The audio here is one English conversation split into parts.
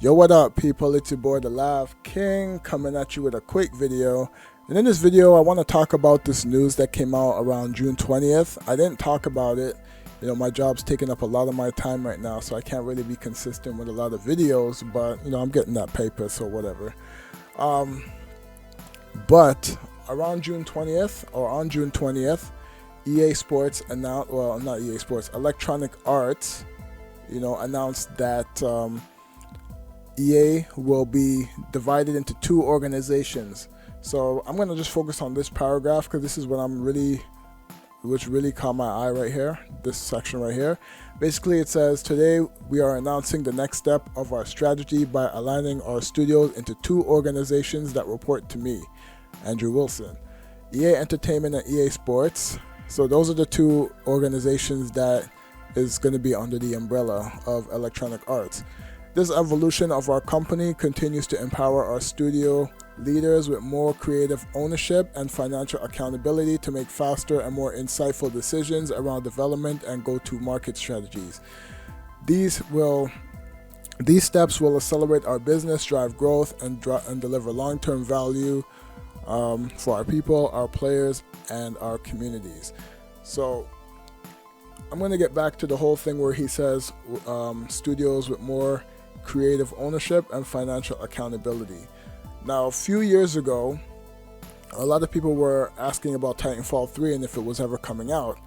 Yo, what up, people? It's your boy, the Lav King, coming at you with a quick video. And in this video, I want to talk about this news that came out around June 20th. I didn't talk about it. My job's taking up a lot of my time right now, so I can't really be consistent with a lot of videos, but, I'm getting that paper, so whatever. But around June 20th, or on June 20th, EA Sports announced, well, not EA Sports, Electronic Arts, announced that EA will be divided into two organizations. So I'm going to just focus on this paragraph because this is which really caught my eye right here, this section right here. Basically, it says, today we are announcing the next step of our strategy by aligning our studios into two organizations that report to me, Andrew Wilson. EA Entertainment and EA Sports. So those are the two organizations that is going to be under the umbrella of Electronic Arts. This evolution of our company continues to empower our studio leaders with more creative ownership and financial accountability to make faster and more insightful decisions around development and go-to-market strategies. These steps will accelerate our business, drive growth, and deliver long-term value for our people, our players, and our communities. So I'm going to get back to the whole thing where he says studios with more creative ownership and financial accountability. Now, a few years ago, a lot of people were asking about Titanfall 3 and if it was ever coming out.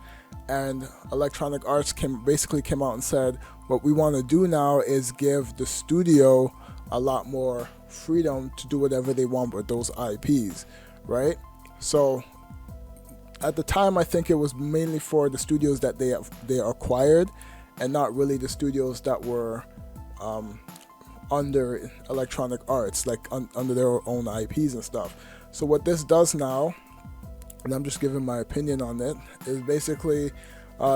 And Electronic Arts basically came out and said, what we want to do now is give the studio a lot more freedom to do whatever they want with those IPs, right? So at the time, I think it was mainly for the studios that they acquired and not really the studios that were under Electronic Arts, like under their own IPs and stuff. So what this does now, and I'm just giving my opinion on it, is basically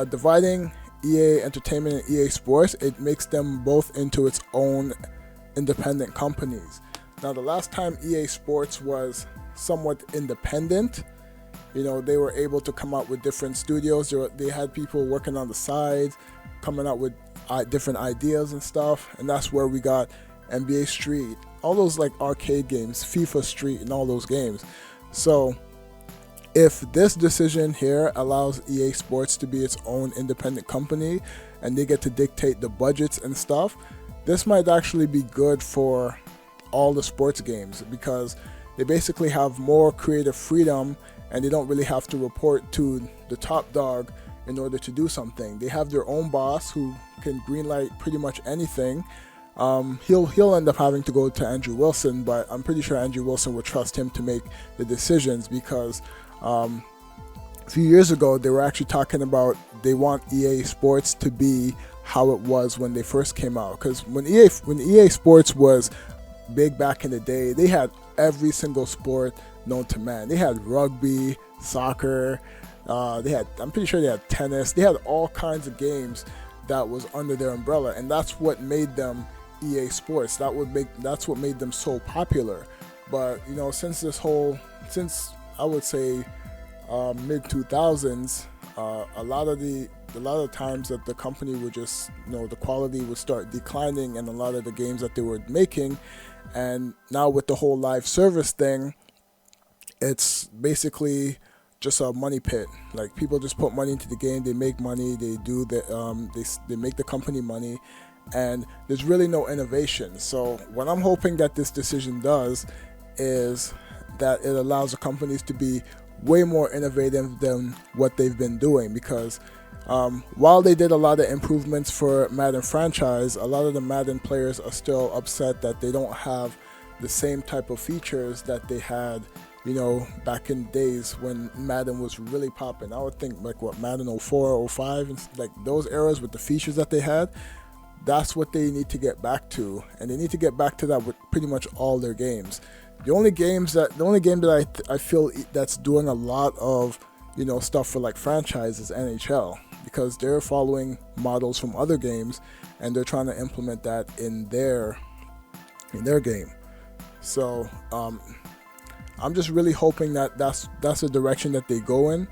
dividing EA Entertainment and EA Sports. It makes them both into its own independent companies. Now, the last time EA Sports was somewhat independent, they were able to come out with different studios. They had people working on the sides, coming out with different ideas and stuff, and that's where we got NBA Street, all those like arcade games, FIFA Street, and all those games. So if this decision here allows EA Sports to be its own independent company and they get to dictate the budgets and stuff, this might actually be good for all the sports games because they basically have more creative freedom and they don't really have to report to the top dog in order to do something. They have their own boss who can greenlight pretty much anything. He'll end up having to go to Andrew Wilson, but I'm pretty sure Andrew Wilson would trust him to make the decisions because a few years ago they were actually talking about they want EA Sports to be how it was when they first came out. Because when EA Sports was big back in the day, they had every single sport known to man. They had rugby, soccer. I'm pretty sure they had tennis. They had all kinds of games that was under their umbrella, and that's what made them EA Sports. That's what made them so popular. But since I would say mid 2000s, a lot of times that the company would just the quality would start declining, and a lot of the games that they were making, and now with the whole live service thing, it's basically just a money pit. Like, people just put money into the game, they make money, they make the company money, and there's really no innovation. So what I'm hoping that this decision does is that it allows the companies to be way more innovative than what they've been doing, because while they did a lot of improvements for Madden franchise, a lot of the Madden players are still upset that they don't have the same type of features that they had back in days when Madden was really popping. I would think like Madden 04, 05, and like those eras with the features that they had, that's what they need to get back to, and they need to get back to that with pretty much all their games. The only game that I feel that's doing a lot of stuff for like franchise is NHL, because they're following models from other games and they're trying to implement that in their game. So I'm just really hoping that that's the direction that they go in.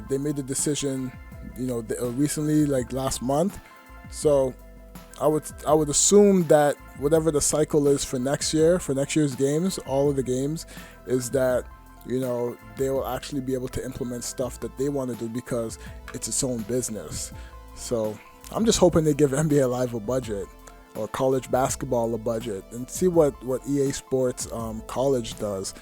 They made the decision, recently, like last month. So I would assume that whatever the cycle is for next year's games, all of the games, is that, you know, they will actually be able to implement stuff that they want to do because it's its own business. So I'm just hoping they give NBA Live a budget, or college basketball a budget, and see what EA Sports college does.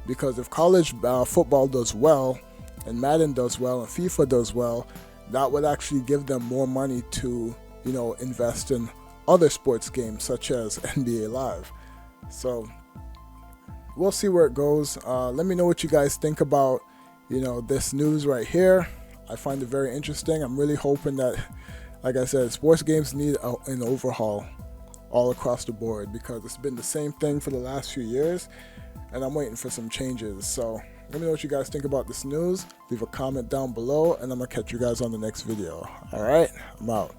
Because if college football does well, and Madden does well, and FIFA does well, that would actually give them more money to, you know, invest in other sports games such as NBA Live. So we'll see where it goes. Let me know what you guys think about, you know, this news right here. I find it very interesting. I'm really hoping that, like I said, sports games need an overhaul all across the board, because it's been the same thing for the last few years, and I'm waiting for some changes. So let me know what you guys think about this news. Leave a comment down below, and I'm gonna catch you guys on the next video. All right, I'm out.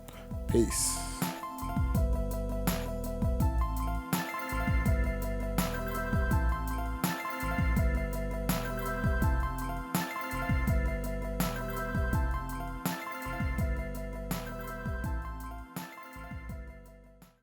Peace.